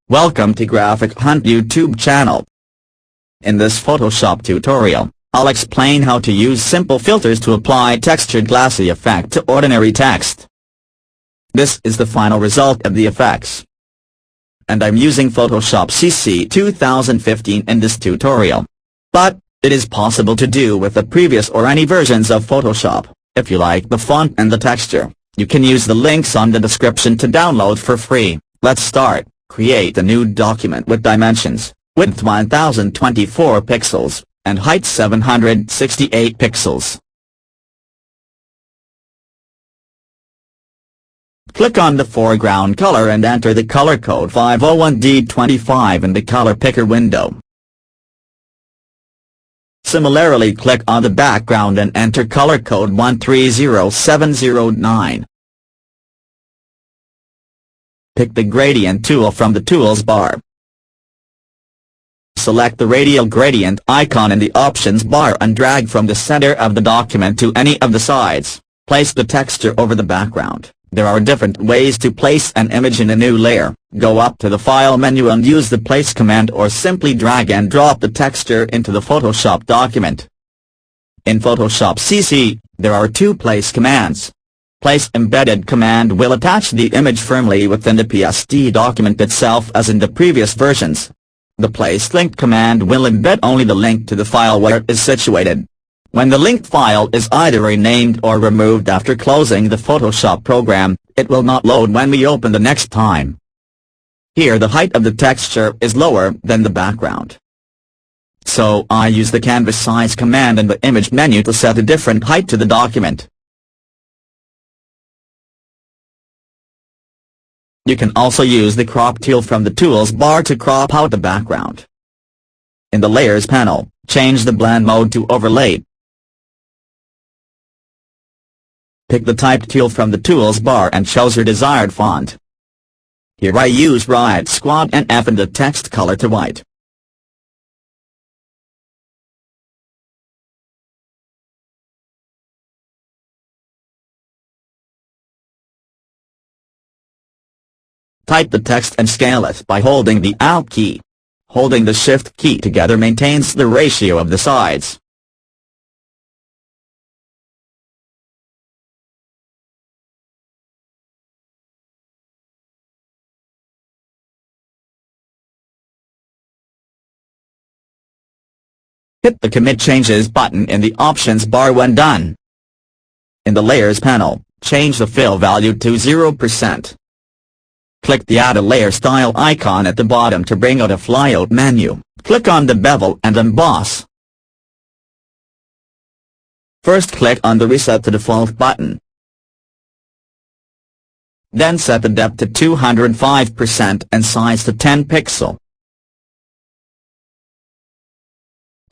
Welcome to Graphic Hunt YouTube channel. In this Photoshop tutorial, I'll explain how to use simple filters to apply textured glassy effect to ordinary text. This is the final result of the effects. And I'm using Photoshop CC 2015 in this tutorial. But, it is possible to do with the previous or any versions of Photoshop. If you like the font and the texture, you can use the links on the description to download for free. Let's start. Create a new document with dimensions, width 1024 pixels, and height 768 pixels. Click on the foreground color and enter the color code 501D25 in the color picker window. Similarly, click on the background and enter color code 130709. Pick the gradient tool from the tools bar. Select the radial gradient icon in the options bar and drag from the center of the document to any of the sides. Place the texture over the background. There are different ways to place an image in a new layer. Go up to the File menu and use the Place command, or simply drag and drop the texture into the Photoshop document. In Photoshop CC, there are two Place commands. Place Embedded command will attach the image firmly within the PSD document itself as in the previous versions. The Place Link command will embed only the link to the file where it is situated. When the linked file is either renamed or removed after closing the Photoshop program, it will not load when we open the next time. Here the height of the texture is lower than the background. So I use the Canvas Size command in the Image menu to set a different height to the document. You can also use the Crop tool from the Tools bar to crop out the background. In the Layers panel, change the Blend mode to Overlay. Pick the Type tool from the Tools bar and choose your desired font. Here I use Right Squad and F in the text color to white. Type the text and scale it by holding the Alt key. Holding the Shift key together maintains the ratio of the sides. Hit the Commit Changes button in the Options bar when done. In the Layers panel, change the fill value to 0%. Click the Add a Layer Style icon at the bottom to bring out a flyout menu. Click on the Bevel and Emboss. First click on the Reset to Default button. Then set the depth to 205% and size to 10 pixel.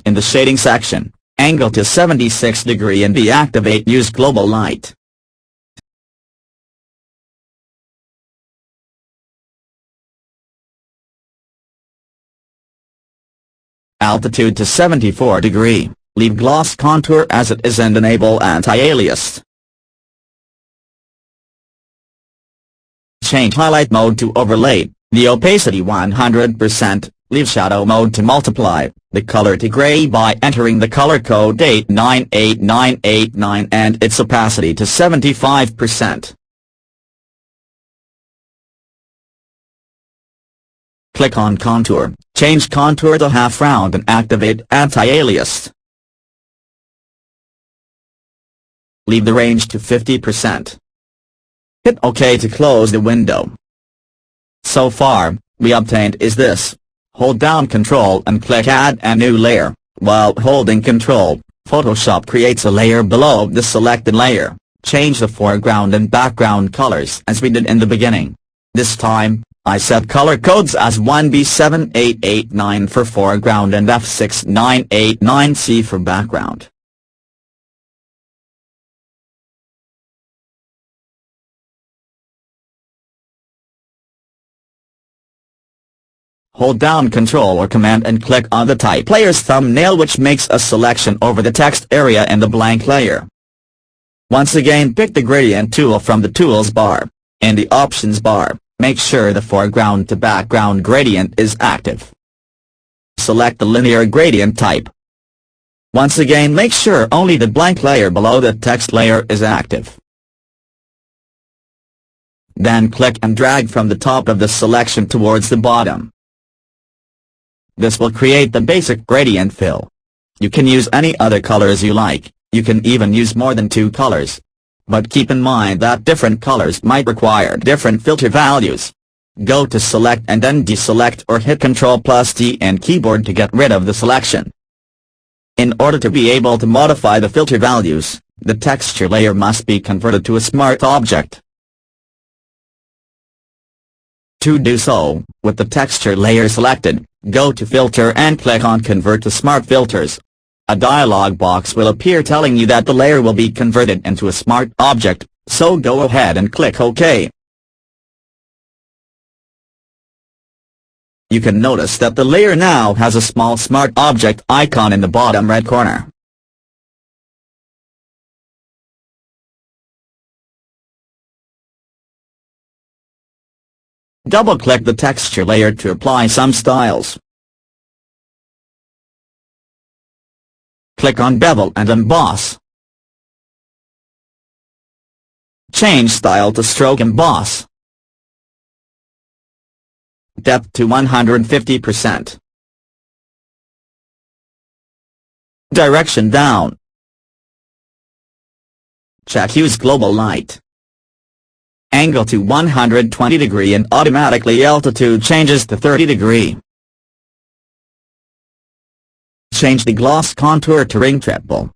In the Shading section, angle to 76 degree and deactivate Use Global Light. Altitude to 74 degree, leave Gloss Contour as it is and enable Anti-Alias. Change Highlight mode to Overlay, the opacity 100%, leave Shadow mode to Multiply, the color to gray by entering the color code 898989 and its opacity to 75%. Click on Contour, change Contour to half round and activate Anti-Alias. Leave the range to 50%. Hit OK to close the window. So far, we obtained is this. Hold down Ctrl and click Add a new layer. While holding Ctrl, Photoshop creates a layer below the selected layer. Change the foreground and background colors as we did in the beginning. This time, I set color codes as 1B7889 for foreground and F6989C for background. Hold down Ctrl or Command and click on the Type layer's thumbnail, which makes a selection over the text area in the blank layer. Once again, pick the Gradient tool from the Tools bar. In the Options bar, Make sure the foreground to background gradient is active. Select the linear gradient type. Once again, make sure only the blank layer below the text layer is active. Then click and drag from the top of the selection towards the bottom. This will create the basic gradient fill. You can use any other colors you like, you can even use more than 2 colors. But keep in mind that different colors might require different filter values. Go to select and then deselect or hit Ctrl+T and keyboard to get rid of the selection. In order to be able to modify the filter values, the texture layer must be converted to a smart object. To do so, with the texture layer selected, go to Filter and click on Convert to Smart Filters. A dialog box will appear telling you that the layer will be converted into a smart object, so go ahead and click OK. You can notice that the layer now has a small smart object icon in the bottom right corner. Double-click the texture layer to apply some styles. Click on Bevel and Emboss. Change style to Stroke Emboss. Depth to 150%. Direction down. Check Use Global Light. Angle to 120 degree and automatically altitude changes to 30 degree. Change the gloss contour to ring triple.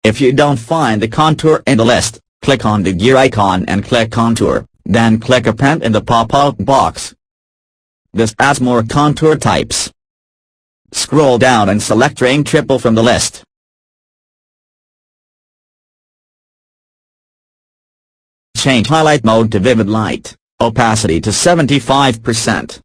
If you don't find the contour in the list, click on the gear icon and click Contour, then click Append in the pop-out box. This adds more contour types. Scroll down and select Ring Triple from the list. Change highlight mode to vivid light, opacity to 75%.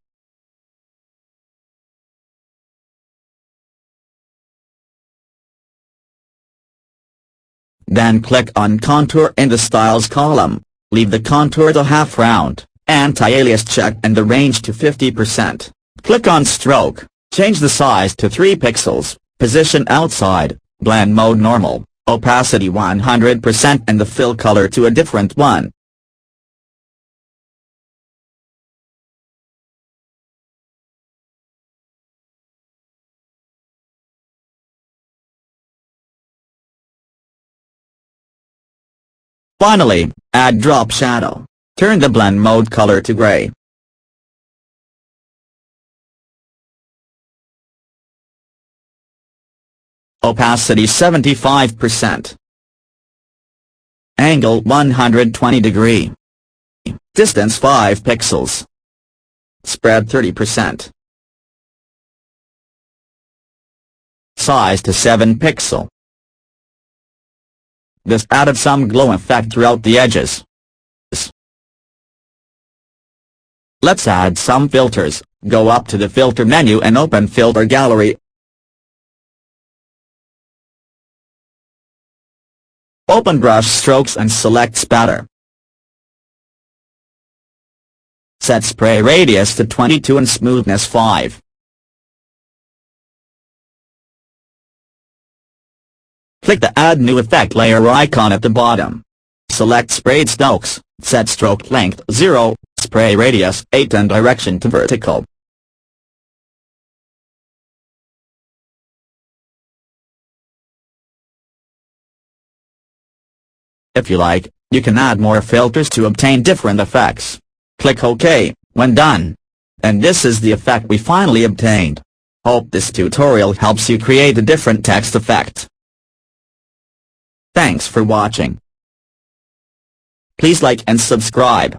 Then click on Contour in the Styles column, leave the contour to half round, anti-alias check and the range to 50%. Click on Stroke, change the size to 3 pixels, position outside, blend mode normal, opacity 100% and the fill color to a different one. Finally, add drop shadow. Turn the blend mode color to gray. Opacity 75%. Angle 120 degree. Distance 5 pixels. Spread 30%. Size to 7 pixel. This added some glow effect throughout the edges. Let's add some filters. Go up to the filter menu and open Filter Gallery. Open Brush Strokes and select Spatter. Set Spray Radius to 22 and Smoothness 5. Click the Add New Effect layer icon at the bottom. Select Sprayed Strokes, set Stroke Length 0, Spray Radius 8 and Direction to Vertical. If you like, you can add more filters to obtain different effects. Click OK, when done. And this is the effect we finally obtained. Hope this tutorial helps you create a different text effect. Thanks for watching. Please like and subscribe.